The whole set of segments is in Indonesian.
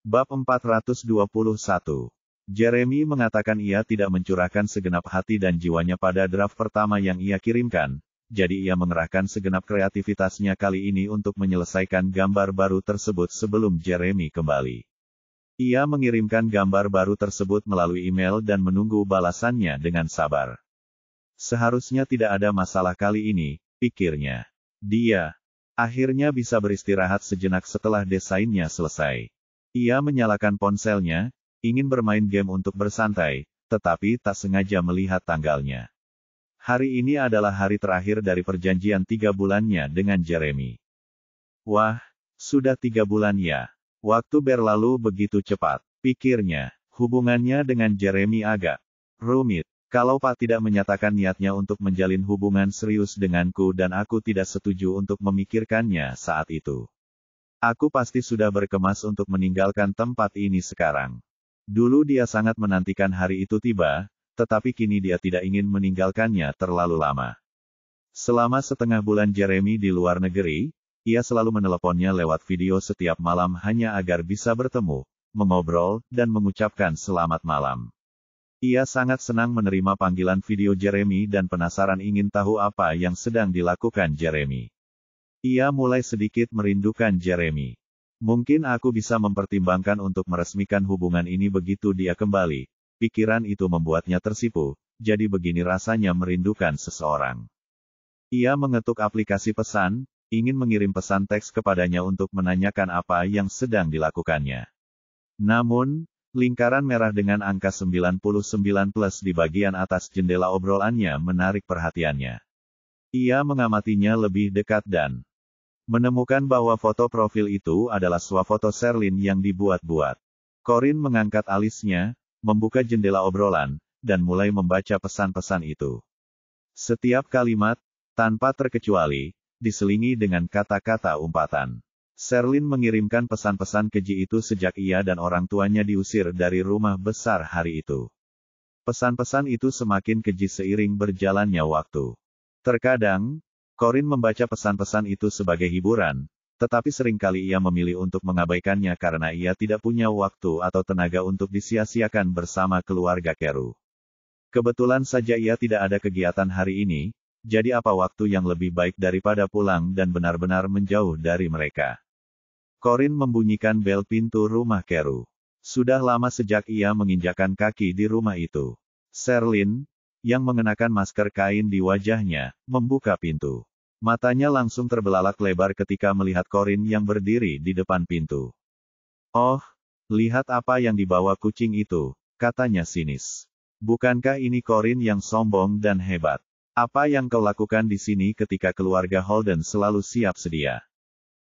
Bab 421. Jeremy mengatakan ia tidak mencurahkan segenap hati dan jiwanya pada draft pertama yang ia kirimkan, jadi ia mengerahkan segenap kreativitasnya kali ini untuk menyelesaikan gambar baru tersebut sebelum Jeremy kembali. Ia mengirimkan gambar baru tersebut melalui email dan menunggu balasannya dengan sabar. Seharusnya tidak ada masalah kali ini, pikirnya. Dia akhirnya bisa beristirahat sejenak setelah desainnya selesai. Ia menyalakan ponselnya, ingin bermain game untuk bersantai, tetapi tak sengaja melihat tanggalnya. Hari ini adalah hari terakhir dari perjanjian 3 bulannya dengan Jeremy. Wah, sudah 3 bulan ya. Waktu berlalu begitu cepat, pikirnya. Hubungannya dengan Jeremy agak rumit. Kalau Pak tidak menyatakan niatnya untuk menjalin hubungan serius denganku dan aku tidak setuju untuk memikirkannya saat itu. Aku pasti sudah berkemas untuk meninggalkan tempat ini sekarang. Dulu dia sangat menantikan hari itu tiba, tetapi kini dia tidak ingin meninggalkannya terlalu lama. Selama setengah bulan Jeremy di luar negeri, ia selalu meneleponnya lewat video setiap malam hanya agar bisa bertemu, mengobrol, dan mengucapkan selamat malam. Ia sangat senang menerima panggilan video Jeremy dan penasaran ingin tahu apa yang sedang dilakukan Jeremy. Ia mulai sedikit merindukan Jeremy. Mungkin aku bisa mempertimbangkan untuk meresmikan hubungan ini begitu dia kembali. Pikiran itu membuatnya tersipu, jadi begini rasanya merindukan seseorang. Ia mengetuk aplikasi pesan, ingin mengirim pesan teks kepadanya untuk menanyakan apa yang sedang dilakukannya. Namun, lingkaran merah dengan angka 99+ di bagian atas jendela obrolannya menarik perhatiannya. Ia mengamatinya lebih dekat dan menemukan bahwa foto profil itu adalah swafoto Sherlyn yang dibuat-buat. Corinne mengangkat alisnya, membuka jendela obrolan, dan mulai membaca pesan-pesan itu. Setiap kalimat, tanpa terkecuali, diselingi dengan kata-kata umpatan. Sherlyn mengirimkan pesan-pesan keji itu sejak ia dan orang tuanya diusir dari rumah besar hari itu. Pesan-pesan itu semakin keji seiring berjalannya waktu. Terkadang, Corinne membaca pesan-pesan itu sebagai hiburan, tetapi seringkali ia memilih untuk mengabaikannya karena ia tidak punya waktu atau tenaga untuk disia-siakan bersama keluarga Keru. Kebetulan saja ia tidak ada kegiatan hari ini, jadi apa waktu yang lebih baik daripada pulang dan benar-benar menjauh dari mereka. Corinne membunyikan bel pintu rumah Keru. Sudah lama sejak ia menginjakkan kaki di rumah itu. Sherlyn, yang mengenakan masker kain di wajahnya, membuka pintu. Matanya langsung terbelalak lebar ketika melihat Corinne yang berdiri di depan pintu. Oh, lihat apa yang dibawa kucing itu, katanya sinis. Bukankah ini Corinne yang sombong dan hebat? Apa yang kau lakukan di sini ketika keluarga Holden selalu siap sedia?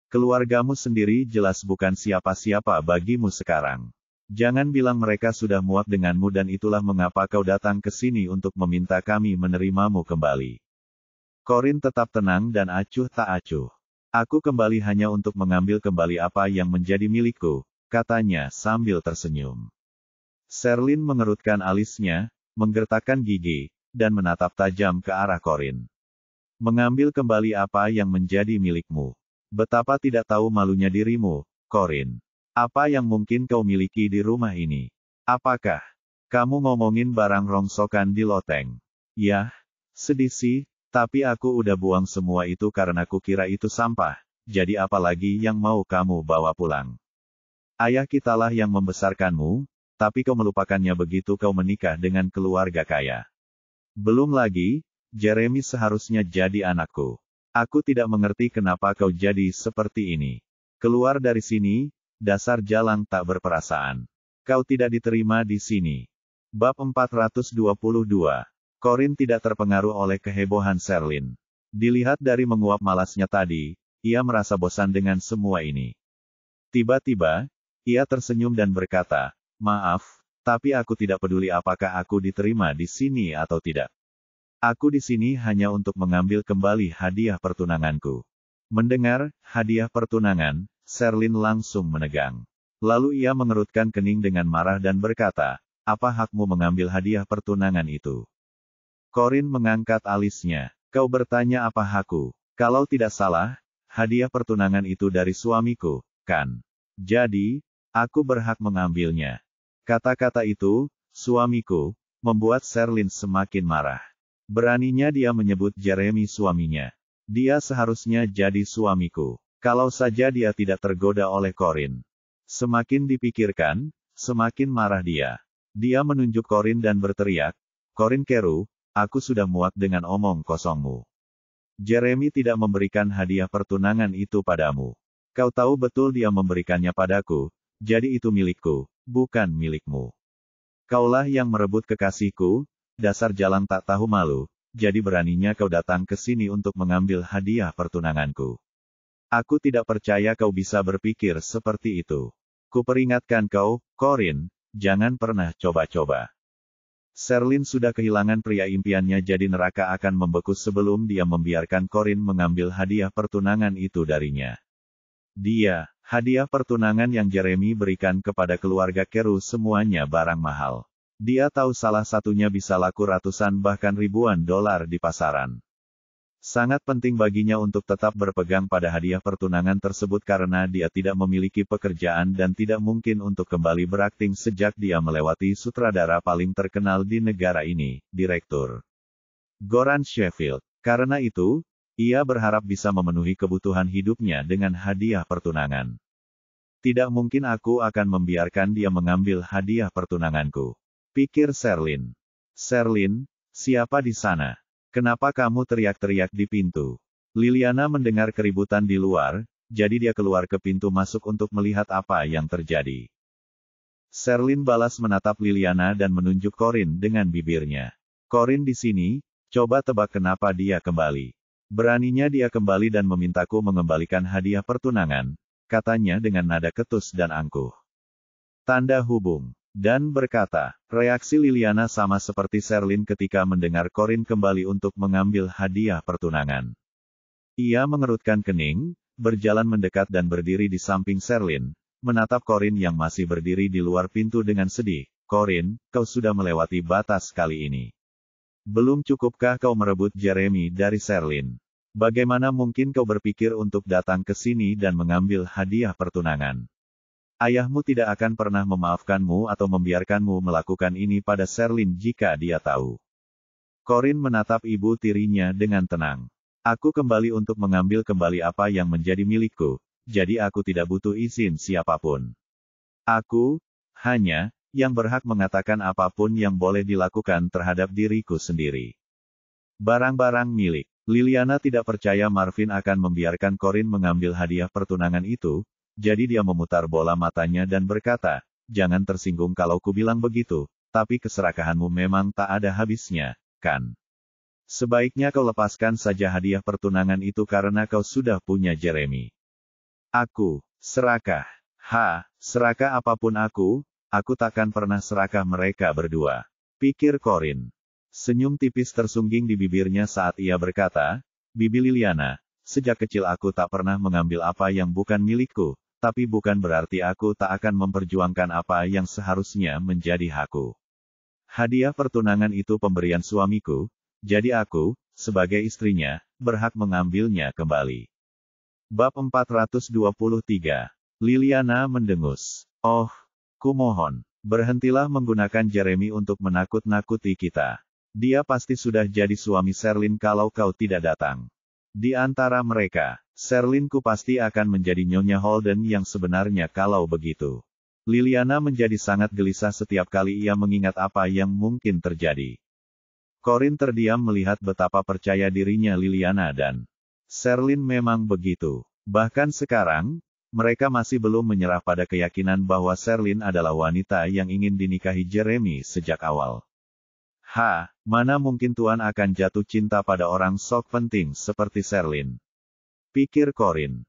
Keluargamu sendiri jelas bukan siapa-siapa bagimu sekarang. Jangan bilang mereka sudah muak denganmu dan itulah mengapa kau datang ke sini untuk meminta kami menerimamu kembali. Corinne tetap tenang dan acuh tak acuh. Aku kembali hanya untuk mengambil kembali apa yang menjadi milikku, katanya sambil tersenyum. Sherlyn mengerutkan alisnya, menggertakkan gigi, dan menatap tajam ke arah Corinne. Mengambil kembali apa yang menjadi milikmu. Betapa tidak tahu malunya dirimu, Corinne. Apa yang mungkin kau miliki di rumah ini? Apakah kamu ngomongin barang rongsokan di loteng? Yah, sedih sih. Tapi aku udah buang semua itu karena kukira itu sampah, jadi apalagi yang mau kamu bawa pulang? Ayah kitalah yang membesarkanmu, tapi kau melupakannya begitu kau menikah dengan keluarga kaya. Belum lagi, Jeremy seharusnya jadi anakku. Aku tidak mengerti kenapa kau jadi seperti ini. Keluar dari sini, dasar jalang tak berperasaan. Kau tidak diterima di sini. Bab 422. Corinne tidak terpengaruh oleh kehebohan Sherlyn. Dilihat dari menguap malasnya tadi, ia merasa bosan dengan semua ini. Tiba-tiba, ia tersenyum dan berkata, "Maaf, tapi aku tidak peduli apakah aku diterima di sini atau tidak. Aku di sini hanya untuk mengambil kembali hadiah pertunanganku." Mendengar hadiah pertunangan, Sherlyn langsung menegang. Lalu ia mengerutkan kening dengan marah dan berkata, "Apa hakmu mengambil hadiah pertunangan itu?" Corinne mengangkat alisnya. "Kau bertanya apa hakku? Kalau tidak salah, hadiah pertunangan itu dari suamiku, kan? Jadi, Aku berhak mengambilnya. Kata-kata itu, suamiku, membuat Sherlyn semakin marah. Beraninya dia menyebut Jeremy suaminya. Dia seharusnya jadi suamiku. Kalau saja dia tidak tergoda oleh Corin. Semakin dipikirkan, semakin marah dia. Dia menunjuk Corin dan berteriak, Corin Keru, aku sudah muak dengan omong kosongmu. Jeremy tidak memberikan hadiah pertunangan itu padamu. Kau tahu betul dia memberikannya padaku, jadi itu milikku, bukan milikmu. Kaulah yang merebut kekasihku, dasar jalang tak tahu malu, jadi beraninya kau datang ke sini untuk mengambil hadiah pertunanganku. Aku tidak percaya kau bisa berpikir seperti itu. Kuperingatkan kau, Corin, jangan pernah coba-coba. Sherlyn sudah kehilangan pria impiannya jadi neraka akan membeku sebelum dia membiarkan Corin mengambil hadiah pertunangan itu darinya. Hadiah pertunangan yang Jeremy berikan kepada keluarga Keru semuanya barang mahal. Dia tahu salah satunya bisa laku ratusan bahkan ribuan dolar di pasaran. Sangat penting baginya untuk tetap berpegang pada hadiah pertunangan tersebut karena dia tidak memiliki pekerjaan dan tidak mungkin untuk kembali berakting sejak dia melewati sutradara paling terkenal di negara ini, Direktur Goran Sheffield. Karena itu, ia berharap bisa memenuhi kebutuhan hidupnya dengan hadiah pertunangan. Tidak mungkin aku akan membiarkan dia mengambil hadiah pertunanganku, pikir Sherlyn. Sherlyn, siapa di sana? Kenapa kamu teriak-teriak di pintu? Liliana mendengar keributan di luar, jadi dia keluar ke pintu masuk untuk melihat apa yang terjadi. Sherlyn balas menatap Liliana dan menunjuk Corin dengan bibirnya. Corin di sini, coba tebak kenapa dia kembali. Beraninya dia kembali dan memintaku mengembalikan hadiah pertunangan, katanya dengan nada ketus dan angkuh. Tanda hubung. Dan berkata, reaksi Liliana sama seperti Sherlyn ketika mendengar Corin kembali untuk mengambil hadiah pertunangan. Ia mengerutkan kening, berjalan mendekat dan berdiri di samping Sherlyn, menatap Corin yang masih berdiri di luar pintu dengan sedih. Corin, kau sudah melewati batas kali ini. Belum cukupkah kau merebut Jeremy dari Sherlyn? Bagaimana mungkin kau berpikir untuk datang ke sini dan mengambil hadiah pertunangan? Ayahmu tidak akan pernah memaafkanmu atau membiarkanmu melakukan ini pada Sherlyn jika dia tahu. Corin menatap ibu tirinya dengan tenang. Aku kembali untuk mengambil kembali apa yang menjadi milikku, jadi aku tidak butuh izin siapapun. Aku, hanya, yang berhak mengatakan apapun yang boleh dilakukan terhadap diriku sendiri. Barang-barang milik. Liliana tidak percaya Marvin akan membiarkan Corin mengambil hadiah pertunangan itu, jadi dia memutar bola matanya dan berkata, jangan tersinggung kalau ku bilang begitu, tapi keserakahanmu memang tak ada habisnya, kan? Sebaiknya kau lepaskan saja hadiah pertunangan itu karena kau sudah punya Jeremy. Aku, serakah. Serakah apapun aku takkan pernah serakah mereka berdua, pikir Corin. Senyum tipis tersungging di bibirnya saat ia berkata, Bibi Liliana, sejak kecil aku tak pernah mengambil apa yang bukan milikku, tapi bukan berarti aku tak akan memperjuangkan apa yang seharusnya menjadi hakku. Hadiah pertunangan itu pemberian suamiku, jadi aku, sebagai istrinya, berhak mengambilnya kembali. Bab 423. Liliana mendengus. Oh, kumohon, berhentilah menggunakan Jeremy untuk menakut-nakuti kita. Dia pasti sudah jadi suami Sherlyn kalau kau tidak datang. Di antara mereka, Sherlynku pasti akan menjadi Nyonya Holden yang sebenarnya kalau begitu. Liliana menjadi sangat gelisah setiap kali ia mengingat apa yang mungkin terjadi. Corin terdiam melihat betapa percaya dirinya Liliana dan Sherlyn memang begitu. Bahkan sekarang, mereka masih belum menyerah pada keyakinan bahwa Sherlyn adalah wanita yang ingin dinikahi Jeremy sejak awal. Mana mungkin Tuan akan jatuh cinta pada orang sok penting seperti Sherlyn, pikir Corin.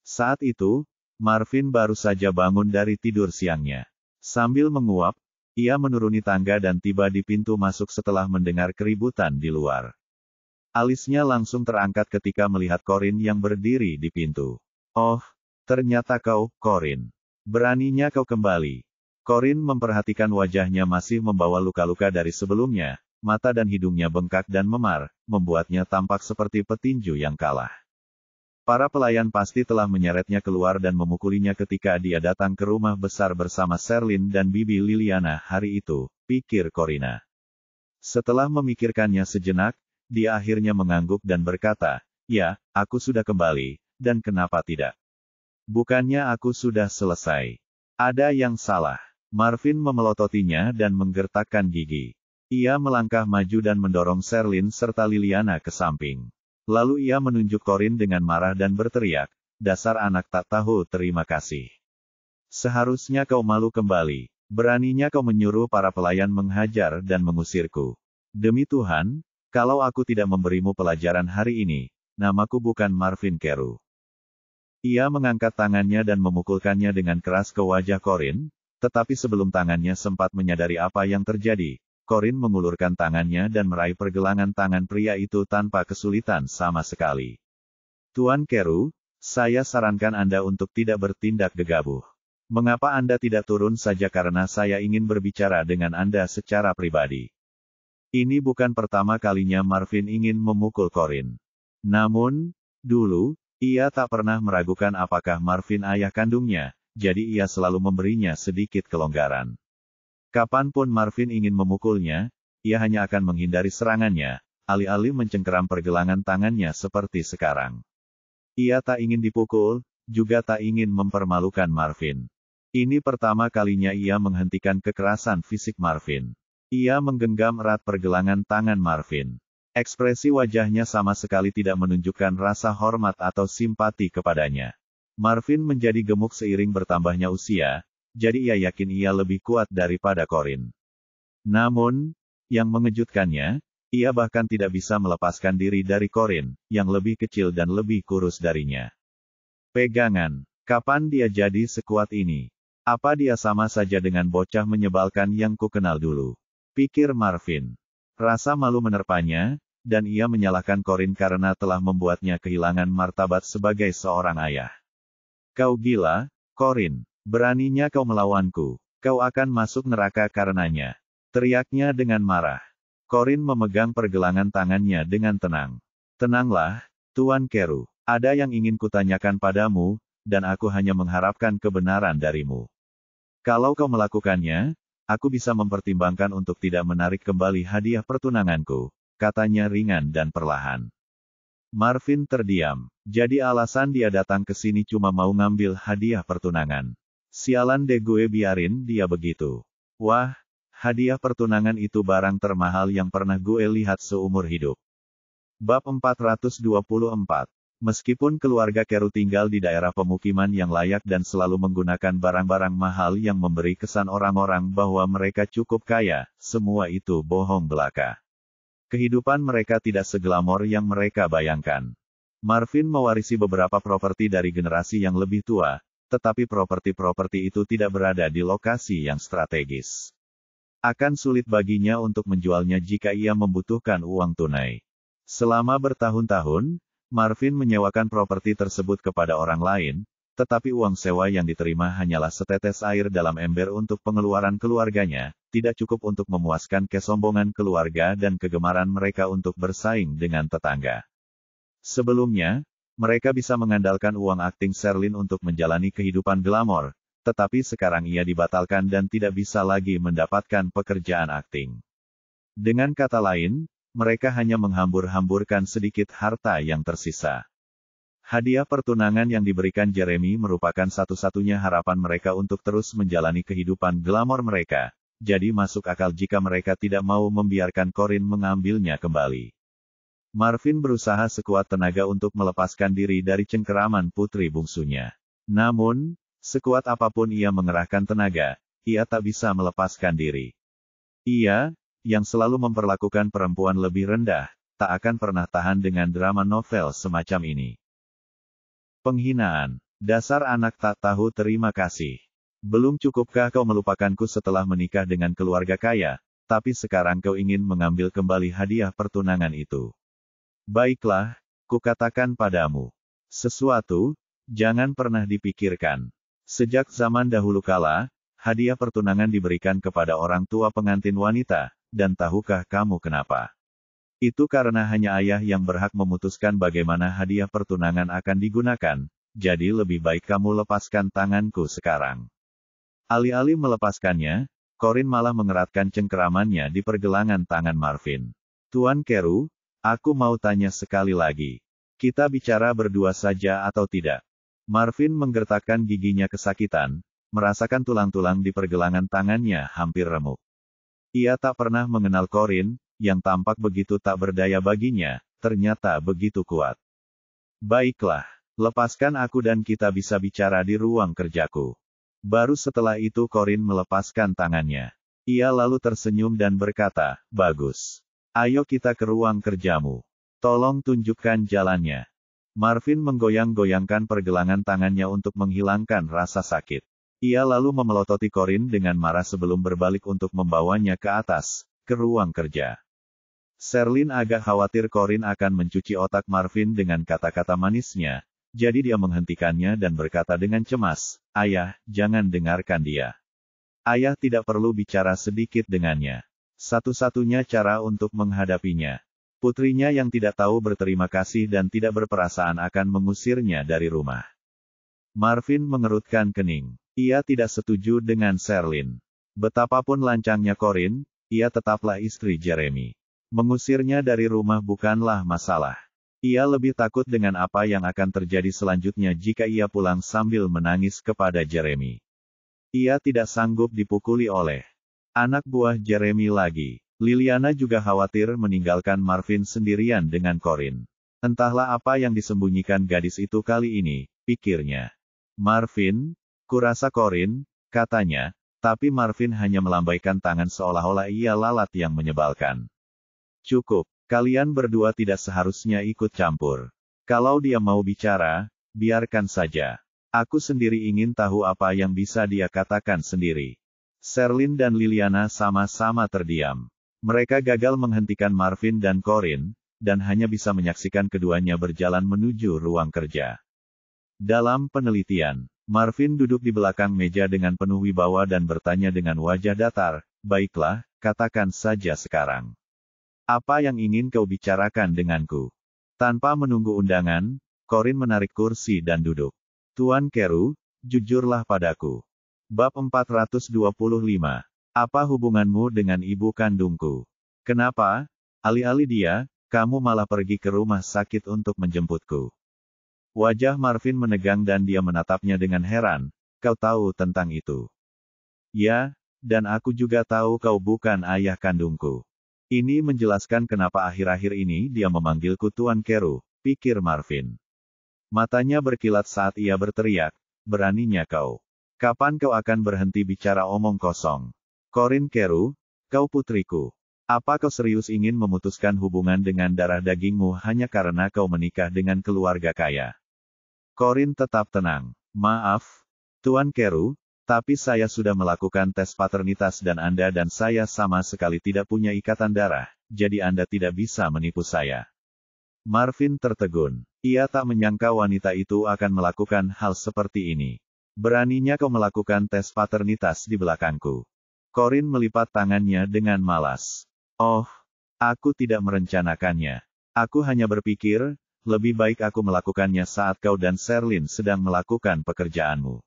Saat itu, Marvin baru saja bangun dari tidur siangnya. Sambil menguap, ia menuruni tangga dan tiba di pintu masuk setelah mendengar keributan di luar. Alisnya langsung terangkat ketika melihat Corin yang berdiri di pintu. Oh, ternyata kau, Corin. Beraninya kau kembali. Corin memperhatikan wajahnya masih membawa luka-luka dari sebelumnya, mata dan hidungnya bengkak dan memar, membuatnya tampak seperti petinju yang kalah. Para pelayan pasti telah menyeretnya keluar dan memukulinya ketika dia datang ke rumah besar bersama Sherlyn dan Bibi Liliana hari itu, pikir Corina. Setelah memikirkannya sejenak, dia akhirnya mengangguk dan berkata, "Ya, aku sudah kembali, dan kenapa tidak? Bukannya aku sudah selesai? Ada yang salah." Marvin memelototinya dan menggertakkan gigi. Ia melangkah maju dan mendorong Sherlyn serta Liliana ke samping. Lalu ia menunjuk Corin dengan marah dan berteriak, "Dasar anak tak tahu terima kasih. Seharusnya kau malu kembali. Beraninya kau menyuruh para pelayan menghajar dan mengusirku. Demi Tuhan, kalau aku tidak memberimu pelajaran hari ini, namaku bukan Marvin Carew." Ia mengangkat tangannya dan memukulkannya dengan keras ke wajah Corin, tetapi sebelum tangannya sempat menyadari apa yang terjadi, Corin mengulurkan tangannya dan meraih pergelangan tangan pria itu tanpa kesulitan sama sekali. "Tuan Carew, saya sarankan Anda untuk tidak bertindak gegabah. Mengapa Anda tidak turun saja karena saya ingin berbicara dengan Anda secara pribadi." Ini bukan pertama kalinya Marvin ingin memukul Corin. Namun, dulu, ia tak pernah meragukan apakah Marvin ayah kandungnya, jadi ia selalu memberinya sedikit kelonggaran. Kapanpun Marvin ingin memukulnya, ia hanya akan menghindari serangannya, alih-alih mencengkeram pergelangan tangannya seperti sekarang. Ia tak ingin dipukul, juga tak ingin mempermalukan Marvin. Ini pertama kalinya ia menghentikan kekerasan fisik Marvin. Ia menggenggam erat pergelangan tangan Marvin. Ekspresi wajahnya sama sekali tidak menunjukkan rasa hormat atau simpati kepadanya. Marvin menjadi gemuk seiring bertambahnya usia, jadi ia yakin ia lebih kuat daripada Corin. Namun, yang mengejutkannya, ia bahkan tidak bisa melepaskan diri dari Corin, yang lebih kecil dan lebih kurus darinya. Pegangan, kapan dia jadi sekuat ini? Apa dia sama saja dengan bocah menyebalkan yang kukenal dulu? Pikir Marvin. Rasa malu menerpanya, dan ia menyalahkan Corin karena telah membuatnya kehilangan martabat sebagai seorang ayah. "Kau gila, Corin. Beraninya kau melawanku. Kau akan masuk neraka karenanya," teriaknya dengan marah. Corin memegang pergelangan tangannya dengan tenang. "Tenanglah, Tuan Carew. Ada yang ingin kutanyakan padamu, dan aku hanya mengharapkan kebenaran darimu. Kalau kau melakukannya, aku bisa mempertimbangkan untuk tidak menarik kembali hadiah pertunanganku," katanya ringan dan perlahan. Marvin terdiam. Jadi alasan dia datang ke sini cuma mau ngambil hadiah pertunangan. Sialan deh, gue biarin dia begitu. Wah, hadiah pertunangan itu barang termahal yang pernah gue lihat seumur hidup. Bab 424. Meskipun keluarga Carew tinggal di daerah pemukiman yang layak dan selalu menggunakan barang-barang mahal yang memberi kesan orang-orang bahwa mereka cukup kaya, semua itu bohong belaka. Kehidupan mereka tidak seglamor yang mereka bayangkan. Marvin mewarisi beberapa properti dari generasi yang lebih tua, tetapi properti-properti itu tidak berada di lokasi yang strategis. Akan sulit baginya untuk menjualnya jika ia membutuhkan uang tunai. Selama bertahun-tahun, Marvin menyewakan properti tersebut kepada orang lain, tetapi uang sewa yang diterima hanyalah setetes air dalam ember untuk pengeluaran keluarganya, tidak cukup untuk memuaskan kesombongan keluarga dan kegemaran mereka untuk bersaing dengan tetangga. Sebelumnya, mereka bisa mengandalkan uang akting Sherlyn untuk menjalani kehidupan glamor, tetapi sekarang ia dibatalkan dan tidak bisa lagi mendapatkan pekerjaan akting. Dengan kata lain, mereka hanya menghambur-hamburkan sedikit harta yang tersisa. Hadiah pertunangan yang diberikan Jeremy merupakan satu-satunya harapan mereka untuk terus menjalani kehidupan glamor mereka, jadi masuk akal jika mereka tidak mau membiarkan Corin mengambilnya kembali. Marvin berusaha sekuat tenaga untuk melepaskan diri dari cengkeraman putri bungsunya. Namun, sekuat apapun ia mengerahkan tenaga, ia tak bisa melepaskan diri. Ia, yang selalu memperlakukan perempuan lebih rendah, tak akan pernah tahan dengan drama novel semacam ini. Penghinaan. Dasar anak tak tahu terima kasih. Belum cukupkah kau melupakanku setelah menikah dengan keluarga kaya, tapi sekarang kau ingin mengambil kembali hadiah pertunangan itu. Baiklah, kukatakan padamu. Sesuatu, jangan pernah dipikirkan. Sejak zaman dahulu kala, hadiah pertunangan diberikan kepada orang tua pengantin wanita, dan tahukah kamu kenapa? Itu karena hanya ayah yang berhak memutuskan bagaimana hadiah pertunangan akan digunakan, jadi lebih baik kamu lepaskan tanganku sekarang. Alih-alih melepaskannya, Corin malah mengeratkan cengkeramannya di pergelangan tangan Marvin. Tuan Keru, aku mau tanya sekali lagi. Kita bicara berdua saja atau tidak? Marvin menggertakkan giginya kesakitan, merasakan tulang-tulang di pergelangan tangannya hampir remuk. Ia tak pernah mengenal Corin, yang tampak begitu tak berdaya baginya, ternyata begitu kuat. Baiklah, lepaskan aku dan kita bisa bicara di ruang kerjaku. Baru setelah itu Corin melepaskan tangannya. Ia lalu tersenyum dan berkata, bagus. Ayo kita ke ruang kerjamu. Tolong tunjukkan jalannya. Marvin menggoyang-goyangkan pergelangan tangannya untuk menghilangkan rasa sakit. Ia lalu memelototi Corin dengan marah sebelum berbalik untuk membawanya ke atas, ke ruang kerja. Sherlyn agak khawatir Corin akan mencuci otak Marvin dengan kata-kata manisnya, jadi dia menghentikannya dan berkata dengan cemas, Ayah, jangan dengarkan dia. Ayah tidak perlu bicara sedikit dengannya. Satu-satunya cara untuk menghadapinya. Putrinya yang tidak tahu berterima kasih dan tidak berperasaan akan mengusirnya dari rumah. Marvin mengerutkan kening. Ia tidak setuju dengan Sherlyn. Betapapun lancangnya Corin, ia tetaplah istri Jeremy. Mengusirnya dari rumah bukanlah masalah. Ia lebih takut dengan apa yang akan terjadi selanjutnya jika ia pulang sambil menangis kepada Jeremy. Ia tidak sanggup dipukuli oleh anak buah Jeremy lagi. Liliana juga khawatir meninggalkan Marvin sendirian dengan Corin. Entahlah apa yang disembunyikan gadis itu kali ini, pikirnya. Marvin, kurasa Corin, katanya, tapi Marvin hanya melambaikan tangan seolah-olah ia lalat yang menyebalkan. Cukup, kalian berdua tidak seharusnya ikut campur. Kalau dia mau bicara, biarkan saja. Aku sendiri ingin tahu apa yang bisa dia katakan sendiri. Sherlyn dan Liliana sama-sama terdiam. Mereka gagal menghentikan Marvin dan Corin, dan hanya bisa menyaksikan keduanya berjalan menuju ruang kerja. Dalam penelitian, Marvin duduk di belakang meja dengan penuh wibawa dan bertanya dengan wajah datar, baiklah, katakan saja sekarang. Apa yang ingin kau bicarakan denganku? Tanpa menunggu undangan, Corin menarik kursi dan duduk. Tuan Keru, jujurlah padaku. Bab 425. Apa hubunganmu dengan ibu kandungku? Kenapa, alih-alih dia, kamu malah pergi ke rumah sakit untuk menjemputku? Wajah Marvin menegang dan dia menatapnya dengan heran. Kau tahu tentang itu? Ya, dan aku juga tahu kau bukan ayah kandungku. Ini menjelaskan kenapa akhir-akhir ini dia memanggilku Tuan Keru, pikir Marvin. Matanya berkilat saat ia berteriak, beraninya kau. Kapan kau akan berhenti bicara omong kosong? Corin Keru, kau putriku. Apa kau serius ingin memutuskan hubungan dengan darah dagingmu hanya karena kau menikah dengan keluarga kaya? Corin tetap tenang. Maaf, Tuan Keru, tapi saya sudah melakukan tes paternitas dan Anda dan saya sama sekali tidak punya ikatan darah, jadi Anda tidak bisa menipu saya. Marvin tertegun. Ia tak menyangka wanita itu akan melakukan hal seperti ini. Beraninya kau melakukan tes paternitas di belakangku. Corin melipat tangannya dengan malas. Oh, aku tidak merencanakannya. Aku hanya berpikir, lebih baik aku melakukannya saat kau dan Sherlyn sedang melakukan pekerjaanmu.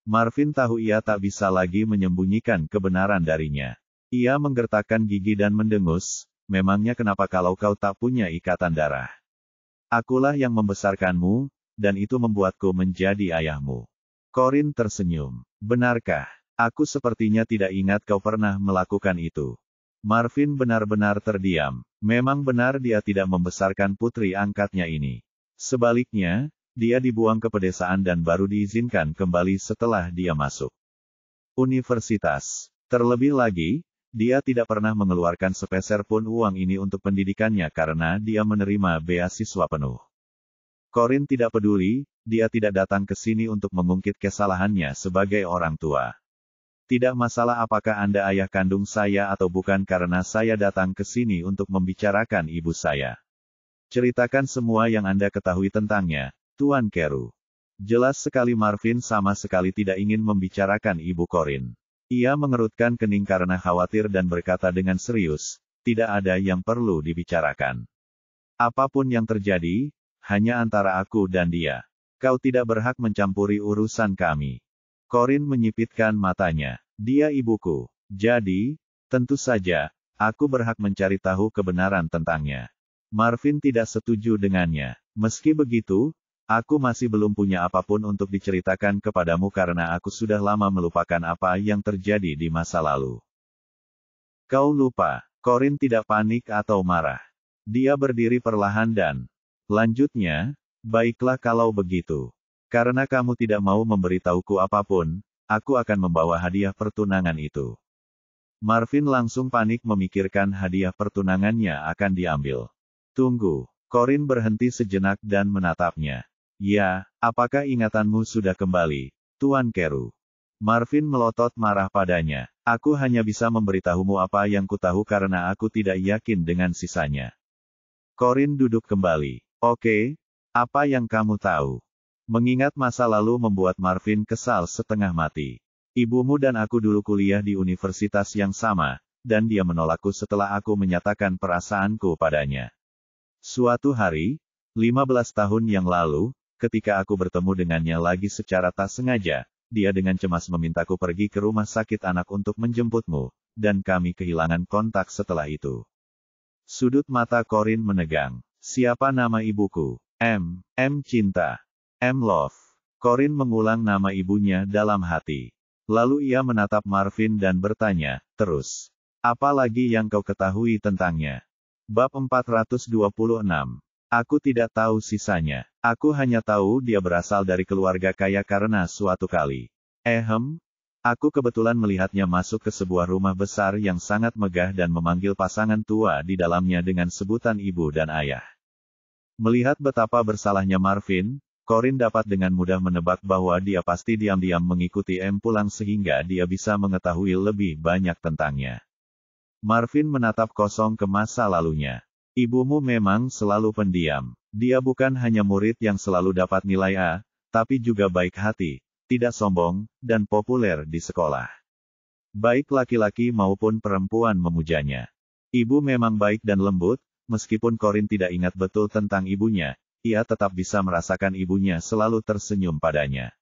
Marvin tahu ia tak bisa lagi menyembunyikan kebenaran darinya. Ia menggertakkan gigi dan mendengus, memangnya kenapa kalau kau tak punya ikatan darah? Akulah yang membesarkanmu, dan itu membuatku menjadi ayahmu. Corin tersenyum. Benarkah? Aku sepertinya tidak ingat kau pernah melakukan itu. Marvin benar-benar terdiam. Memang benar dia tidak membesarkan putri angkatnya ini. Sebaliknya, dia dibuang ke pedesaan dan baru diizinkan kembali setelah dia masuk universitas. Terlebih lagi, dia tidak pernah mengeluarkan sepeser pun uang ini untuk pendidikannya karena dia menerima beasiswa penuh. Corin tidak peduli, dia tidak datang ke sini untuk mengungkit kesalahannya sebagai orang tua. Tidak masalah apakah Anda ayah kandung saya atau bukan karena saya datang ke sini untuk membicarakan ibu saya. Ceritakan semua yang Anda ketahui tentangnya, Tuan Keru. Jelas sekali Marvin sama sekali tidak ingin membicarakan ibu Corin. Ia mengerutkan kening karena khawatir dan berkata dengan serius, tidak ada yang perlu dibicarakan. Apapun yang terjadi, hanya antara aku dan dia. Kau tidak berhak mencampuri urusan kami. Corin menyipitkan matanya. Dia ibuku. Jadi, tentu saja, aku berhak mencari tahu kebenaran tentangnya. Marvin tidak setuju dengannya. Meski begitu, aku masih belum punya apapun untuk diceritakan kepadamu karena aku sudah lama melupakan apa yang terjadi di masa lalu. Kau lupa. Corin tidak panik atau marah. Dia berdiri perlahan dan lanjutnya, baiklah kalau begitu. Karena kamu tidak mau memberitahuku apapun, aku akan membawa hadiah pertunangan itu. Marvin langsung panik memikirkan hadiah pertunangannya akan diambil. Tunggu. Corin berhenti sejenak dan menatapnya. Ya, apakah ingatanmu sudah kembali, Tuan Keru? Marvin melotot marah padanya. Aku hanya bisa memberitahumu apa yang kutahu karena aku tidak yakin dengan sisanya. Corin duduk kembali. Oke, apa yang kamu tahu? Mengingat masa lalu membuat Marvin kesal setengah mati. Ibumu dan aku dulu kuliah di universitas yang sama, dan dia menolakku setelah aku menyatakan perasaanku padanya. Suatu hari, 15 tahun yang lalu, ketika aku bertemu dengannya lagi secara tak sengaja, dia dengan cemas memintaku pergi ke rumah sakit anak untuk menjemputmu, dan kami kehilangan kontak setelah itu. Sudut mata Corin menegang. Siapa nama ibuku? M Cinta. M Love. Corin mengulang nama ibunya dalam hati. Lalu ia menatap Marvin dan bertanya, terus, apa lagi yang kau ketahui tentangnya? Bab 426. Aku tidak tahu sisanya. Aku hanya tahu dia berasal dari keluarga kaya karena suatu kali. Aku kebetulan melihatnya masuk ke sebuah rumah besar yang sangat megah dan memanggil pasangan tua di dalamnya dengan sebutan ibu dan ayah. Melihat betapa bersalahnya Marvin, Corin dapat dengan mudah menebak bahwa dia pasti diam-diam mengikuti M pulang sehingga dia bisa mengetahui lebih banyak tentangnya. Marvin menatap kosong ke masa lalunya. Ibumu memang selalu pendiam. Dia bukan hanya murid yang selalu dapat nilai A, tapi juga baik hati, tidak sombong, dan populer di sekolah. Baik laki-laki maupun perempuan memujanya. Ibu memang baik dan lembut, meskipun Corin tidak ingat betul tentang ibunya, ia tetap bisa merasakan ibunya selalu tersenyum padanya.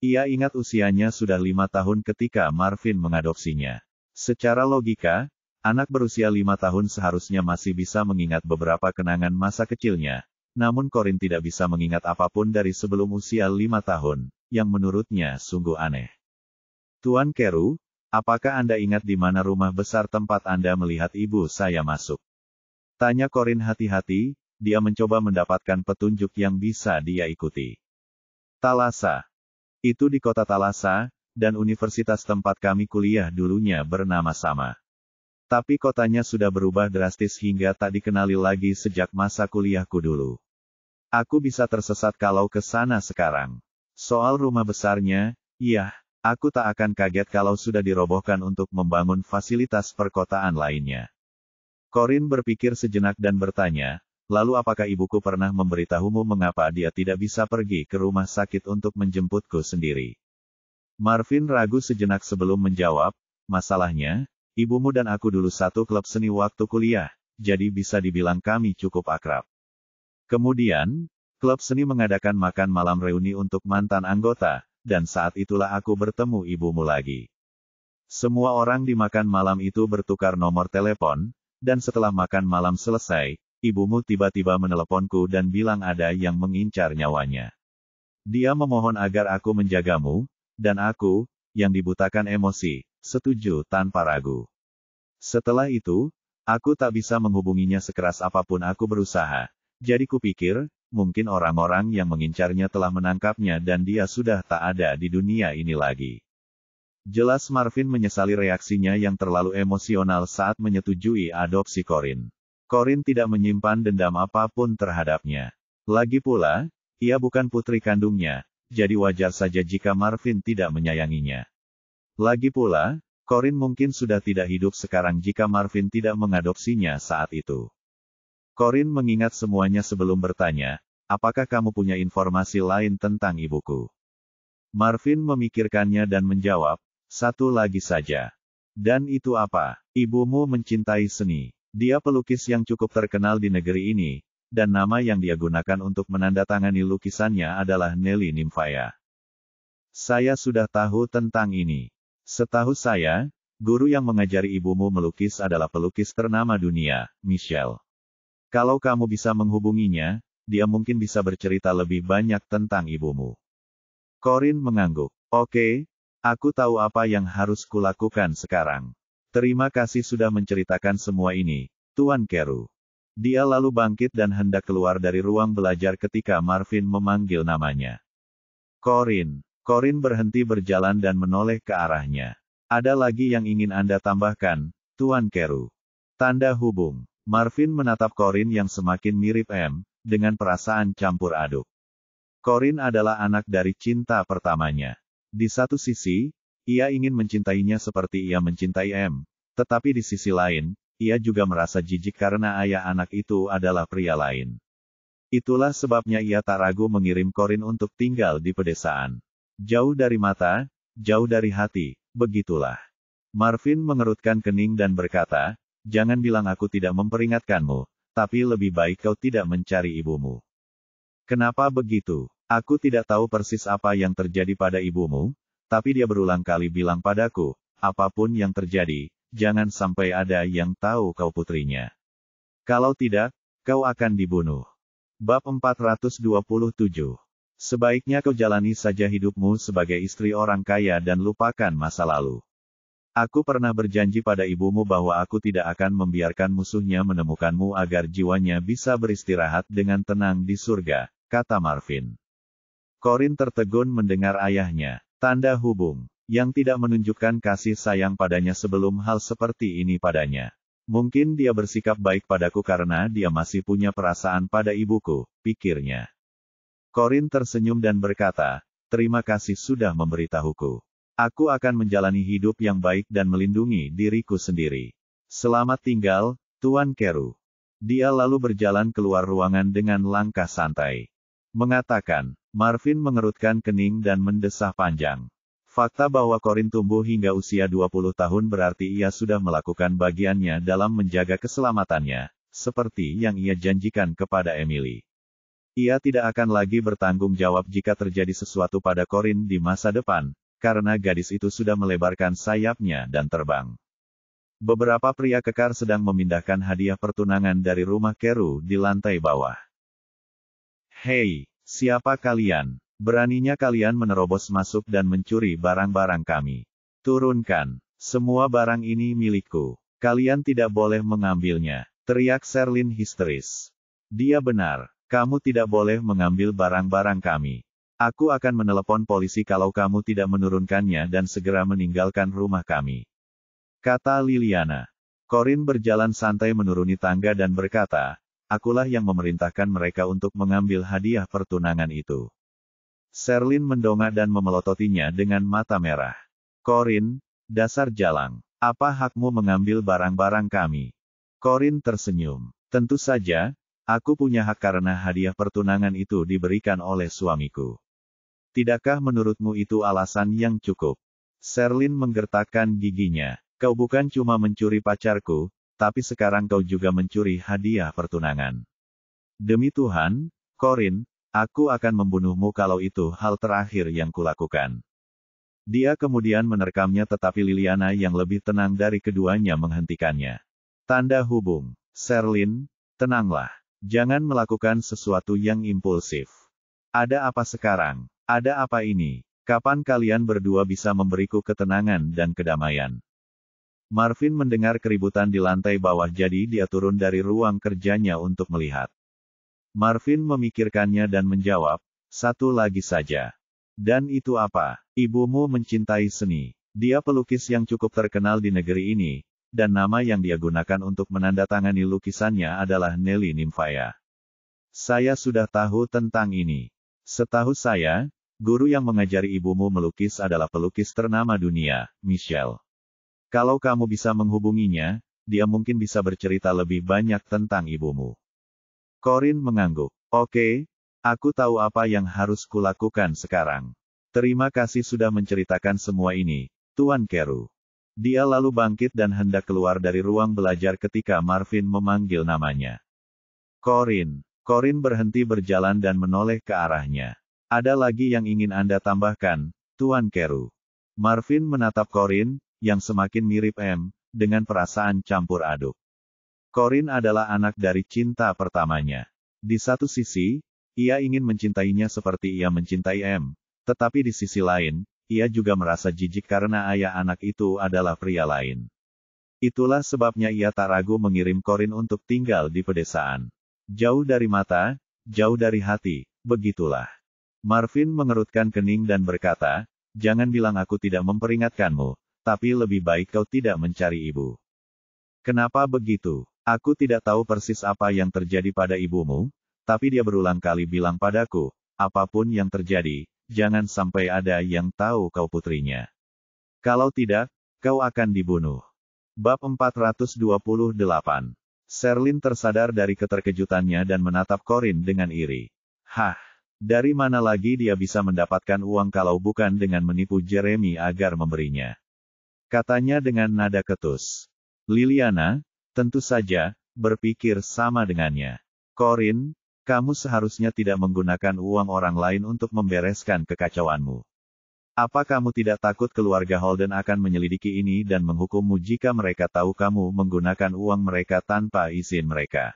Ia ingat usianya sudah 5 tahun ketika Marvin mengadopsinya. Secara logika, anak berusia 5 tahun seharusnya masih bisa mengingat beberapa kenangan masa kecilnya, namun Corin tidak bisa mengingat apapun dari sebelum usia 5 tahun, yang menurutnya sungguh aneh. Tuan Keru, apakah Anda ingat di mana rumah besar tempat Anda melihat ibu saya masuk? Tanya Corin hati-hati, dia mencoba mendapatkan petunjuk yang bisa dia ikuti. Thalassa. Itu di kota Thalassa, dan universitas tempat kami kuliah dulunya bernama sama. Tapi kotanya sudah berubah drastis hingga tak dikenali lagi sejak masa kuliahku dulu. Aku bisa tersesat kalau ke sana sekarang. Soal rumah besarnya, iya, aku tak akan kaget kalau sudah dirobohkan untuk membangun fasilitas perkotaan lainnya. Corin berpikir sejenak dan bertanya, lalu apakah ibuku pernah memberitahumu mengapa dia tidak bisa pergi ke rumah sakit untuk menjemputku sendiri? Marvin ragu sejenak sebelum menjawab, masalahnya, ibumu dan aku dulu satu klub seni waktu kuliah, jadi bisa dibilang kami cukup akrab. Kemudian, klub seni mengadakan makan malam reuni untuk mantan anggota, dan saat itulah aku bertemu ibumu lagi. Semua orang di makan malam itu bertukar nomor telepon, dan setelah makan malam selesai, ibumu tiba-tiba meneleponku dan bilang ada yang mengincar nyawanya. Dia memohon agar aku menjagamu, dan aku, yang dibutakan emosi, setuju tanpa ragu. Setelah itu, aku tak bisa menghubunginya sekeras apapun aku berusaha. Jadi kupikir, mungkin orang-orang yang mengincarnya telah menangkapnya dan dia sudah tak ada di dunia ini lagi. Jelas Marvin menyesali reaksinya yang terlalu emosional saat menyetujui adopsi Corin. Corin tidak menyimpan dendam apapun terhadapnya. Lagi pula, ia bukan putri kandungnya, jadi wajar saja jika Marvin tidak menyayanginya. Lagi pula, Corin mungkin sudah tidak hidup sekarang jika Marvin tidak mengadopsinya saat itu. Corin mengingat semuanya sebelum bertanya, apakah kamu punya informasi lain tentang ibuku? Marvin memikirkannya dan menjawab, satu lagi saja. Dan itu apa? Ibumu mencintai seni. Dia pelukis yang cukup terkenal di negeri ini, dan nama yang dia gunakan untuk menandatangani lukisannya adalah Nelly Nymphaya. Saya sudah tahu tentang ini. Setahu saya, guru yang mengajari ibumu melukis adalah pelukis ternama dunia, Michelle. Kalau kamu bisa menghubunginya, dia mungkin bisa bercerita lebih banyak tentang ibumu. Corinne mengangguk. Oke, aku tahu apa yang harus kulakukan sekarang. Terima kasih sudah menceritakan semua ini, Tuan Carew. Dia lalu bangkit dan hendak keluar dari ruang belajar ketika Marvin memanggil namanya. Corinne. Corinne berhenti berjalan dan menoleh ke arahnya. Ada lagi yang ingin Anda tambahkan, Tuan Carew? Tanda hubung. Marvin menatap Corinne yang semakin mirip M, dengan perasaan campur aduk. Corinne adalah anak dari cinta pertamanya. Di satu sisi, ia ingin mencintainya seperti ia mencintai M, tetapi di sisi lain, ia juga merasa jijik karena ayah anak itu adalah pria lain. Itulah sebabnya ia tak ragu mengirim Corinne untuk tinggal di pedesaan. Jauh dari mata, jauh dari hati, begitulah. Marvin mengerutkan kening dan berkata, jangan bilang aku tidak memperingatkanmu, tapi lebih baik kau tidak mencari ibumu. Kenapa begitu? Aku tidak tahu persis apa yang terjadi pada ibumu, tapi dia berulang kali bilang padaku, apapun yang terjadi, jangan sampai ada yang tahu kau putrinya. Kalau tidak, kau akan dibunuh. Bab 427. Sebaiknya kau jalani saja hidupmu sebagai istri orang kaya dan lupakan masa lalu. Aku pernah berjanji pada ibumu bahwa aku tidak akan membiarkan musuhnya menemukanmu agar jiwanya bisa beristirahat dengan tenang di surga, kata Marvin. Corinne tertegun mendengar ayahnya, tanda hubung, yang tidak menunjukkan kasih sayang padanya sebelum hal seperti ini padanya. Mungkin dia bersikap baik padaku karena dia masih punya perasaan pada ibuku, pikirnya. Corinne tersenyum dan berkata, terima kasih sudah memberitahuku. Aku akan menjalani hidup yang baik dan melindungi diriku sendiri. Selamat tinggal, Tuan Carew. Dia lalu berjalan keluar ruangan dengan langkah santai. Mengatakan, Marvin mengerutkan kening dan mendesah panjang. Fakta bahwa Corinne tumbuh hingga usia 20 tahun berarti ia sudah melakukan bagiannya dalam menjaga keselamatannya, seperti yang ia janjikan kepada Emily. Ia tidak akan lagi bertanggung jawab jika terjadi sesuatu pada Corinne di masa depan, karena gadis itu sudah melebarkan sayapnya dan terbang. Beberapa pria kekar sedang memindahkan hadiah pertunangan dari rumah Carew di lantai bawah. Hei, siapa kalian? Beraninya kalian menerobos masuk dan mencuri barang-barang kami. Turunkan, semua barang ini milikku. Kalian tidak boleh mengambilnya, teriak Sherlyn histeris. Dia benar, kamu tidak boleh mengambil barang-barang kami. Aku akan menelepon polisi kalau kamu tidak menurunkannya dan segera meninggalkan rumah kami, kata Liliana. Corinne berjalan santai menuruni tangga dan berkata, akulah yang memerintahkan mereka untuk mengambil hadiah pertunangan itu. Sherlyn mendongak dan memelototinya dengan mata merah. Corinne, dasar jalang, apa hakmu mengambil barang-barang kami? Corinne tersenyum. Tentu saja, aku punya hak karena hadiah pertunangan itu diberikan oleh suamiku. Tidakkah menurutmu itu alasan yang cukup? Sherlyn menggertakkan giginya. Kau bukan cuma mencuri pacarku, tapi sekarang kau juga mencuri hadiah pertunangan. Demi Tuhan, Corinne, aku akan membunuhmu kalau itu hal terakhir yang kulakukan. Dia kemudian menerkamnya tetapi Liliana yang lebih tenang dari keduanya menghentikannya. Tanda hubung. Sherlyn, tenanglah. Jangan melakukan sesuatu yang impulsif. Ada apa sekarang? Ada apa ini? Kapan kalian berdua bisa memberiku ketenangan dan kedamaian? Marvin mendengar keributan di lantai bawah jadi dia turun dari ruang kerjanya untuk melihat. Marvin memikirkannya dan menjawab, satu lagi saja. Dan itu apa? Ibumu mencintai seni. Dia pelukis yang cukup terkenal di negeri ini, dan nama yang dia gunakan untuk menandatangani lukisannya adalah Nelly Nymphaya. Saya sudah tahu tentang ini. Setahu saya, guru yang mengajari ibumu melukis adalah pelukis ternama dunia, Michelle. Kalau kamu bisa menghubunginya, dia mungkin bisa bercerita lebih banyak tentang ibumu. Corinne mengangguk. Oke, aku tahu apa yang harus kulakukan sekarang. Terima kasih sudah menceritakan semua ini, Tuan Carew. Dia lalu bangkit dan hendak keluar dari ruang belajar ketika Marvin memanggil namanya. Corin. Corin berhenti berjalan dan menoleh ke arahnya. Ada lagi yang ingin Anda tambahkan, Tuan Keru? Marvin menatap Corin, yang semakin mirip M, dengan perasaan campur aduk. Corin adalah anak dari cinta pertamanya. Di satu sisi, ia ingin mencintainya seperti ia mencintai M, tetapi di sisi lain, ia juga merasa jijik karena ayah anak itu adalah pria lain. Itulah sebabnya ia tak ragu mengirim Corin untuk tinggal di pedesaan. Jauh dari mata, jauh dari hati, begitulah. Marvin mengerutkan kening dan berkata, jangan bilang aku tidak memperingatkanmu, tapi lebih baik kau tidak mencari ibu. Kenapa begitu? Aku tidak tahu persis apa yang terjadi pada ibumu, tapi dia berulang kali bilang padaku, apapun yang terjadi, jangan sampai ada yang tahu kau putrinya. Kalau tidak, kau akan dibunuh. Bab 428. Sherlyn tersadar dari keterkejutannya dan menatap Corin dengan iri. Hah, dari mana lagi dia bisa mendapatkan uang kalau bukan dengan menipu Jeremy agar memberinya? Katanya dengan nada ketus. Liliana, tentu saja, berpikir sama dengannya. Corin, kamu seharusnya tidak menggunakan uang orang lain untuk membereskan kekacauanmu. Apa kamu tidak takut keluarga Holden akan menyelidiki ini dan menghukummu jika mereka tahu kamu menggunakan uang mereka tanpa izin mereka?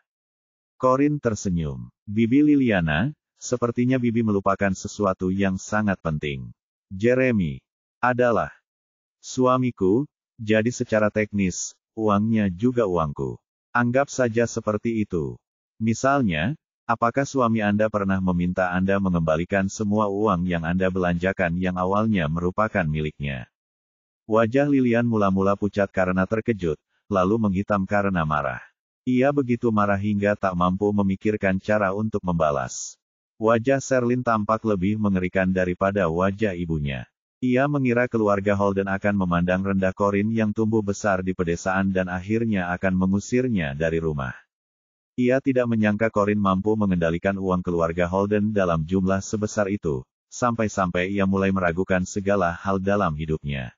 Corin tersenyum. Bibi Liliana, sepertinya Bibi melupakan sesuatu yang sangat penting. Jeremy adalah suamiku, jadi secara teknis, uangnya juga uangku. Anggap saja seperti itu. Misalnya, apakah suami Anda pernah meminta Anda mengembalikan semua uang yang Anda belanjakan yang awalnya merupakan miliknya? Wajah Lilian mula-mula pucat karena terkejut, lalu menghitam karena marah. Ia begitu marah hingga tak mampu memikirkan cara untuk membalas. Wajah Sherlyn tampak lebih mengerikan daripada wajah ibunya. Ia mengira keluarga Holden akan memandang rendah Corin yang tumbuh besar di pedesaan dan akhirnya akan mengusirnya dari rumah. Ia tidak menyangka Corin mampu mengendalikan uang keluarga Holden dalam jumlah sebesar itu, sampai-sampai ia mulai meragukan segala hal dalam hidupnya.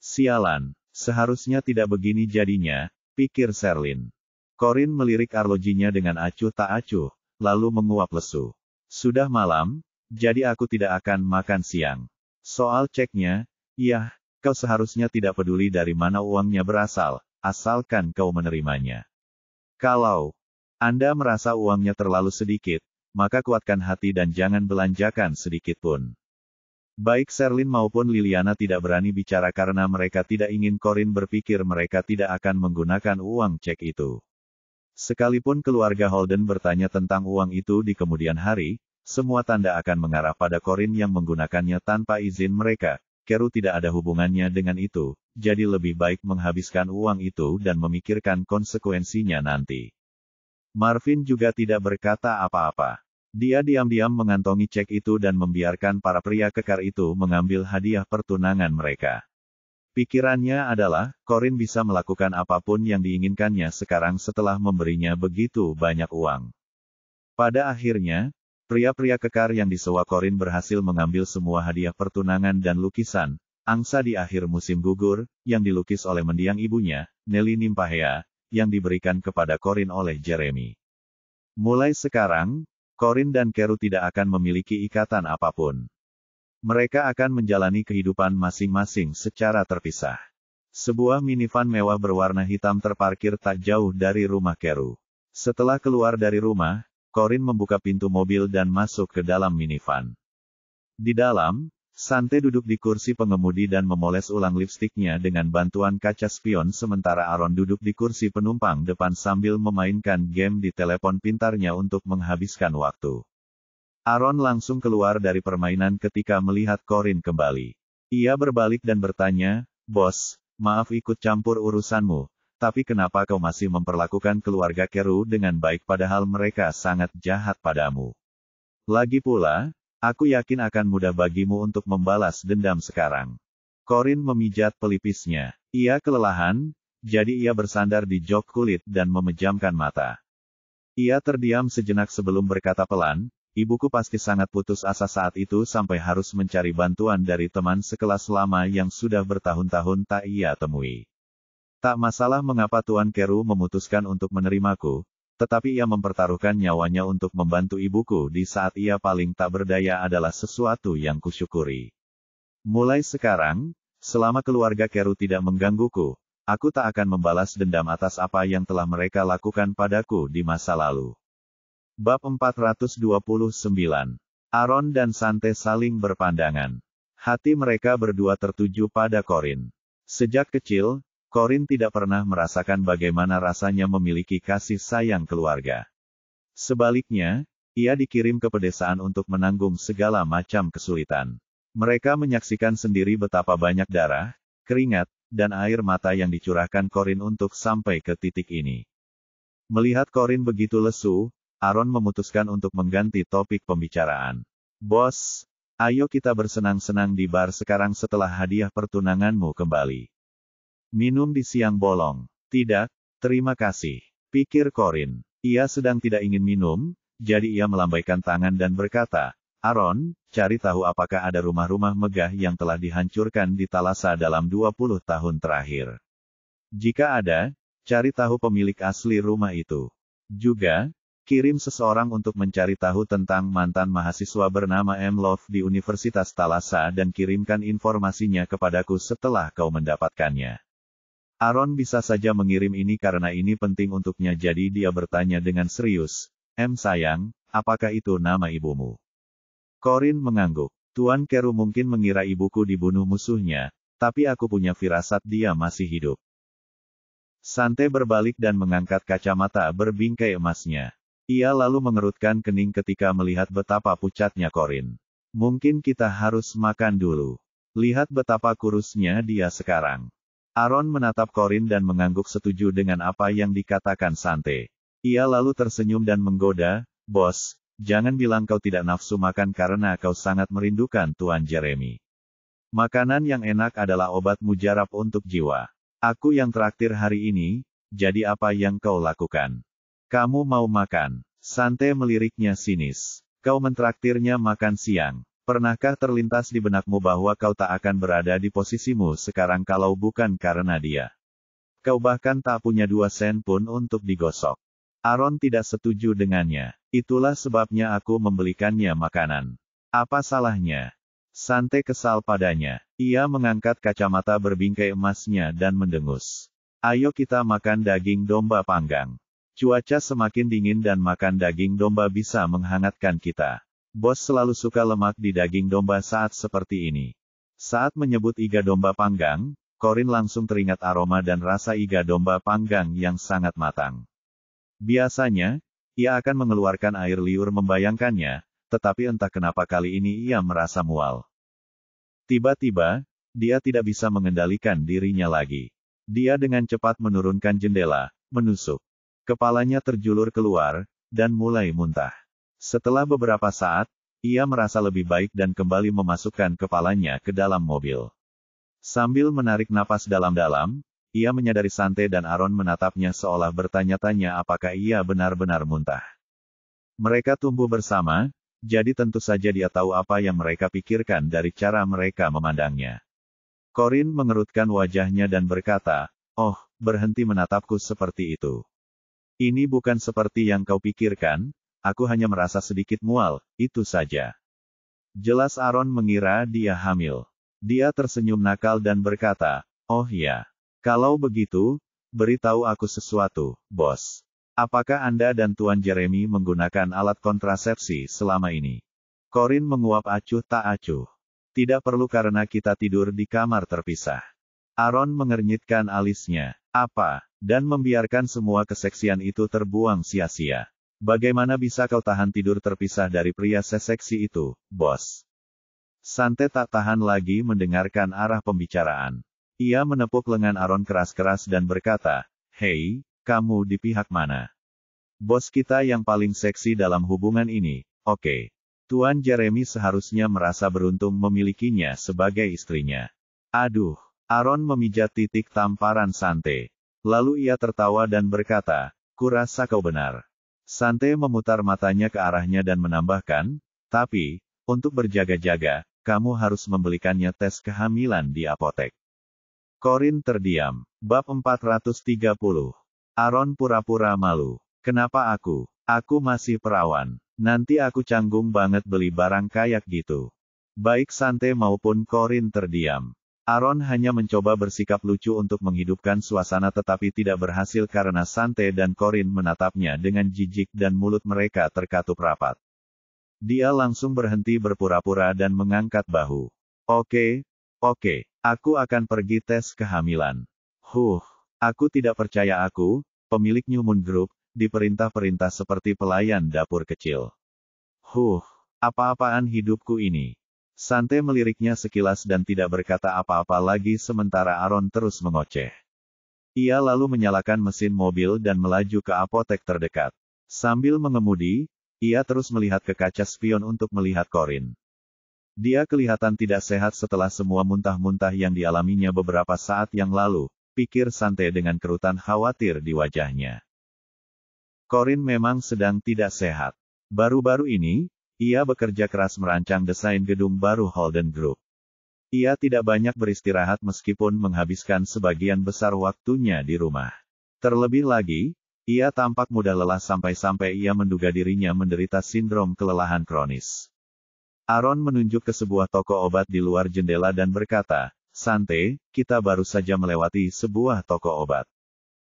Sialan, seharusnya tidak begini jadinya, pikir Sherlyn. Corin melirik arlojinya dengan acuh tak acuh, lalu menguap lesu. Sudah malam, jadi aku tidak akan makan siang. Soal ceknya, ya, kau seharusnya tidak peduli dari mana uangnya berasal, asalkan kau menerimanya. Kalau Anda merasa uangnya terlalu sedikit, maka kuatkan hati dan jangan belanjakan sedikit pun. Baik Sherlyn maupun Liliana tidak berani bicara karena mereka tidak ingin Corin berpikir mereka tidak akan menggunakan uang cek itu. Sekalipun keluarga Holden bertanya tentang uang itu di kemudian hari, semua tanda akan mengarah pada Corin yang menggunakannya tanpa izin mereka. Keru tidak ada hubungannya dengan itu, jadi lebih baik menghabiskan uang itu dan memikirkan konsekuensinya nanti. Marvin juga tidak berkata apa-apa. Dia diam-diam mengantongi cek itu dan membiarkan para pria kekar itu mengambil hadiah pertunangan mereka. Pikirannya adalah, Corin bisa melakukan apapun yang diinginkannya sekarang setelah memberinya begitu banyak uang. Pada akhirnya, pria-pria kekar yang disewa Corin berhasil mengambil semua hadiah pertunangan dan lukisan, angsa di akhir musim gugur, yang dilukis oleh mendiang ibunya, Nelly Nimpahea, yang diberikan kepada Corin oleh Jeremy. Mulai sekarang, Corin dan Keru tidak akan memiliki ikatan apapun. Mereka akan menjalani kehidupan masing-masing secara terpisah. Sebuah minivan mewah berwarna hitam terparkir tak jauh dari rumah Keru. Setelah keluar dari rumah, Corin membuka pintu mobil dan masuk ke dalam minivan. Di dalam, Sante duduk di kursi pengemudi dan memoles ulang lipstiknya dengan bantuan kaca spion sementara Aaron duduk di kursi penumpang depan sambil memainkan game di telepon pintarnya untuk menghabiskan waktu. Aaron langsung keluar dari permainan ketika melihat Corin kembali. Ia berbalik dan bertanya, "Bos, maaf ikut campur urusanmu. Tapi kenapa kau masih memperlakukan keluarga Keru dengan baik padahal mereka sangat jahat padamu? Lagi pula, aku yakin akan mudah bagimu untuk membalas dendam sekarang." Corin memijat pelipisnya. Ia kelelahan, jadi ia bersandar di jok kulit dan memejamkan mata. Ia terdiam sejenak sebelum berkata pelan, ibuku pasti sangat putus asa saat itu sampai harus mencari bantuan dari teman sekelas lama yang sudah bertahun-tahun tak ia temui. Tak masalah mengapa Tuan Keru memutuskan untuk menerimaku, tetapi ia mempertaruhkan nyawanya untuk membantu ibuku di saat ia paling tak berdaya adalah sesuatu yang kusyukuri. Mulai sekarang, selama keluarga Keru tidak menggangguku, aku tak akan membalas dendam atas apa yang telah mereka lakukan padaku di masa lalu. Bab 429. Aaron dan Sante saling berpandangan. Hati mereka berdua tertuju pada Corin. Sejak kecil, Corin tidak pernah merasakan bagaimana rasanya memiliki kasih sayang keluarga. Sebaliknya, ia dikirim ke pedesaan untuk menanggung segala macam kesulitan. Mereka menyaksikan sendiri betapa banyak darah, keringat, dan air mata yang dicurahkan Corin untuk sampai ke titik ini. Melihat Corin begitu lesu, Aaron memutuskan untuk mengganti topik pembicaraan. Bos, ayo kita bersenang-senang di bar sekarang setelah hadiah pertunanganmu kembali. Minum di siang bolong. Tidak, terima kasih, pikir Corin. Ia sedang tidak ingin minum, jadi ia melambaikan tangan dan berkata, Aaron, cari tahu apakah ada rumah-rumah megah yang telah dihancurkan di Thalassa dalam 20 tahun terakhir. Jika ada, cari tahu pemilik asli rumah itu. Juga, kirim seseorang untuk mencari tahu tentang mantan mahasiswa bernama M. Love di Universitas Thalassa dan kirimkan informasinya kepadaku setelah kau mendapatkannya. Aaron bisa saja mengirim ini karena ini penting untuknya jadi dia bertanya dengan serius, sayang, apakah itu nama ibumu? Corin mengangguk. Tuan Keru mungkin mengira ibuku dibunuh musuhnya, tapi aku punya firasat dia masih hidup. Sante berbalik dan mengangkat kacamata berbingkai emasnya. Ia lalu mengerutkan kening ketika melihat betapa pucatnya Corin. Mungkin kita harus makan dulu. Lihat betapa kurusnya dia sekarang. Aaron menatap Corin dan mengangguk setuju dengan apa yang dikatakan Sante. Ia lalu tersenyum dan menggoda, Bos, jangan bilang kau tidak nafsu makan karena kau sangat merindukan Tuan Jeremy. Makanan yang enak adalah obat mujarab untuk jiwa. Aku yang traktir hari ini, jadi apa yang kau lakukan? Kamu mau makan? Sante meliriknya sinis. Kau mentraktirnya makan siang. Pernahkah terlintas di benakmu bahwa kau tak akan berada di posisimu sekarang kalau bukan karena dia? Kau bahkan tak punya 2 sen pun untuk digosok. Aaron tidak setuju dengannya. Itulah sebabnya aku membelikannya makanan. Apa salahnya? Sante kesal padanya. Ia mengangkat kacamata berbingkai emasnya dan mendengus. Ayo kita makan daging domba panggang. Cuaca semakin dingin dan makan daging domba bisa menghangatkan kita. Bos selalu suka lemak di daging domba saat seperti ini. Saat menyebut iga domba panggang, Corin langsung teringat aroma dan rasa iga domba panggang yang sangat matang. Biasanya, ia akan mengeluarkan air liur membayangkannya, tetapi entah kenapa kali ini ia merasa mual. Tiba-tiba, dia tidak bisa mengendalikan dirinya lagi. Dia dengan cepat menurunkan jendela, menusuk. Kepalanya terjulur keluar, dan mulai muntah. Setelah beberapa saat, ia merasa lebih baik dan kembali memasukkan kepalanya ke dalam mobil. Sambil menarik napas dalam-dalam, ia menyadari Sante dan Aaron menatapnya seolah bertanya-tanya apakah ia benar-benar muntah. Mereka tumbuh bersama, jadi tentu saja dia tahu apa yang mereka pikirkan dari cara mereka memandangnya. Corin mengerutkan wajahnya dan berkata, Oh, berhenti menatapku seperti itu. Ini bukan seperti yang kau pikirkan, aku hanya merasa sedikit mual, itu saja. Jelas Aaron mengira dia hamil. Dia tersenyum nakal dan berkata, Oh ya. Kalau begitu, beritahu aku sesuatu, Bos. Apakah Anda dan Tuan Jeremy menggunakan alat kontrasepsi selama ini? Corin menguap acuh tak acuh. Tidak perlu karena kita tidur di kamar terpisah. Aaron mengernyitkan alisnya. Apa? Dan membiarkan semua keseksian itu terbuang sia-sia. Bagaimana bisa kau tahan tidur terpisah dari pria seseksi itu, Bos? Sante tak tahan lagi mendengarkan arah pembicaraan. Ia menepuk lengan Aaron keras-keras dan berkata, Hei, kamu di pihak mana? Bos kita yang paling seksi dalam hubungan ini, oke. Tuan Jeremy seharusnya merasa beruntung memilikinya sebagai istrinya. Aduh, Aaron memijat titik tamparan Sante. Lalu ia tertawa dan berkata, kurasa kau benar. Sante memutar matanya ke arahnya dan menambahkan, tapi, untuk berjaga-jaga, kamu harus membelikannya tes kehamilan di apotek. Corin terdiam. Bab 430. Aaron pura-pura malu. Kenapa aku? Aku masih perawan. Nanti aku canggung banget beli barang kayak gitu. Baik Sante maupun Corin terdiam. Aaron hanya mencoba bersikap lucu untuk menghidupkan suasana tetapi tidak berhasil karena Sante dan Corin menatapnya dengan jijik dan mulut mereka terkatup rapat. Dia langsung berhenti berpura-pura dan mengangkat bahu. Oke, aku akan pergi tes kehamilan. Aku tidak percaya aku, pemilik New Moon Group, diperintah-perintah seperti pelayan dapur kecil. Apa-apaan hidupku ini? Sante meliriknya sekilas dan tidak berkata apa-apa lagi sementara Aaron terus mengoceh. Ia lalu menyalakan mesin mobil dan melaju ke apotek terdekat. Sambil mengemudi, ia terus melihat ke kaca spion untuk melihat Corin. Dia kelihatan tidak sehat setelah semua muntah-muntah yang dialaminya beberapa saat yang lalu, pikir Sante dengan kerutan khawatir di wajahnya. Corin memang sedang tidak sehat. Baru-baru ini, ia bekerja keras merancang desain gedung baru Holden Group. Ia tidak banyak beristirahat meskipun menghabiskan sebagian besar waktunya di rumah. Terlebih lagi, ia tampak mudah lelah sampai-sampai ia menduga dirinya menderita sindrom kelelahan kronis. Aaron menunjuk ke sebuah toko obat di luar jendela dan berkata, Sante, kita baru saja melewati sebuah toko obat.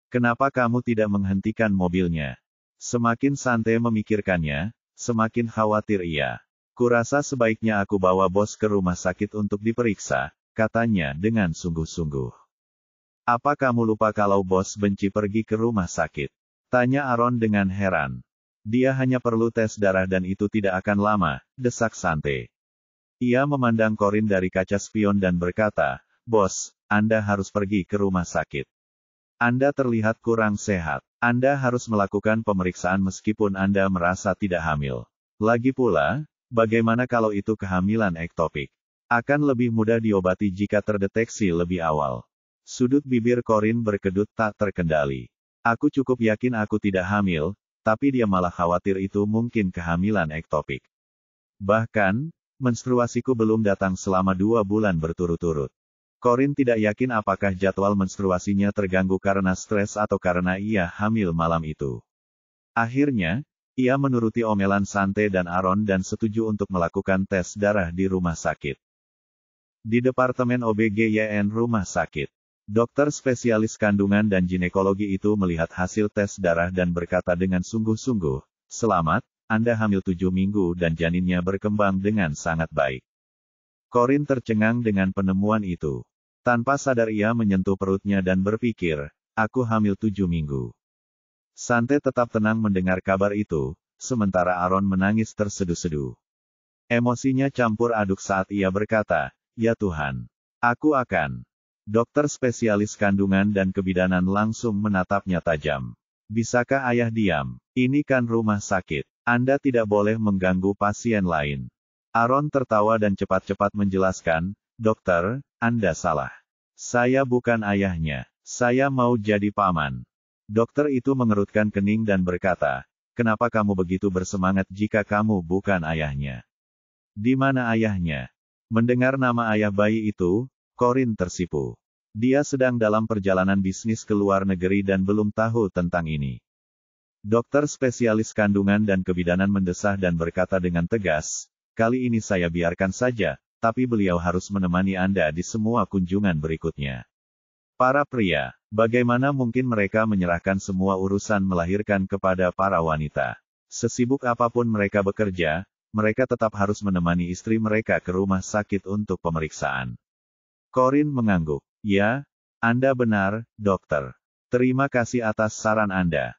Kenapa kamu tidak menghentikan mobilnya? Semakin Sante memikirkannya, semakin khawatir ia. Kurasa sebaiknya aku bawa bos ke rumah sakit untuk diperiksa, katanya dengan sungguh-sungguh. Apa kamu lupa kalau bos benci pergi ke rumah sakit? Tanya Aaron dengan heran. Dia hanya perlu tes darah dan itu tidak akan lama, desak Sante. Ia memandang Corin dari kaca spion dan berkata, Bos, Anda harus pergi ke rumah sakit. Anda terlihat kurang sehat. Anda harus melakukan pemeriksaan meskipun Anda merasa tidak hamil. Lagi pula, bagaimana kalau itu kehamilan ektopik? Akan lebih mudah diobati jika terdeteksi lebih awal. Sudut bibir Corin berkedut tak terkendali. Aku cukup yakin aku tidak hamil, tapi dia malah khawatir itu mungkin kehamilan ektopik. Bahkan, menstruasiku belum datang selama 2 bulan berturut-turut. Corin tidak yakin apakah jadwal menstruasinya terganggu karena stres atau karena ia hamil malam itu. Akhirnya, ia menuruti omelan Sante dan Aaron dan setuju untuk melakukan tes darah di rumah sakit. Di Departemen OBGYN rumah sakit, dokter spesialis kandungan dan ginekologi itu melihat hasil tes darah dan berkata dengan sungguh-sungguh, Selamat, Anda hamil 7 minggu dan janinnya berkembang dengan sangat baik. Corin tercengang dengan penemuan itu. Tanpa sadar ia menyentuh perutnya dan berpikir, aku hamil 7 minggu. Sante tetap tenang mendengar kabar itu, sementara Aaron menangis terseduh-seduh. Emosinya campur aduk saat ia berkata, Ya Tuhan, aku akan. Dokter spesialis kandungan dan kebidanan langsung menatapnya tajam. Bisakah ayah diam? Ini kan rumah sakit. Anda tidak boleh mengganggu pasien lain. Aaron tertawa dan cepat-cepat menjelaskan, Dokter, Anda salah. Saya bukan ayahnya. Saya mau jadi paman. Dokter itu mengerutkan kening dan berkata, Kenapa kamu begitu bersemangat jika kamu bukan ayahnya? Di mana ayahnya? Mendengar nama ayah bayi itu, Corin tersipu. Dia sedang dalam perjalanan bisnis ke luar negeri dan belum tahu tentang ini. Dokter spesialis kandungan dan kebidanan mendesah dan berkata dengan tegas, Kali ini saya biarkan saja, tapi beliau harus menemani Anda di semua kunjungan berikutnya. Para pria, bagaimana mungkin mereka menyerahkan semua urusan melahirkan kepada para wanita? Sesibuk apapun mereka bekerja, mereka tetap harus menemani istri mereka ke rumah sakit untuk pemeriksaan. Corin mengangguk. Ya, Anda benar, dokter. Terima kasih atas saran Anda.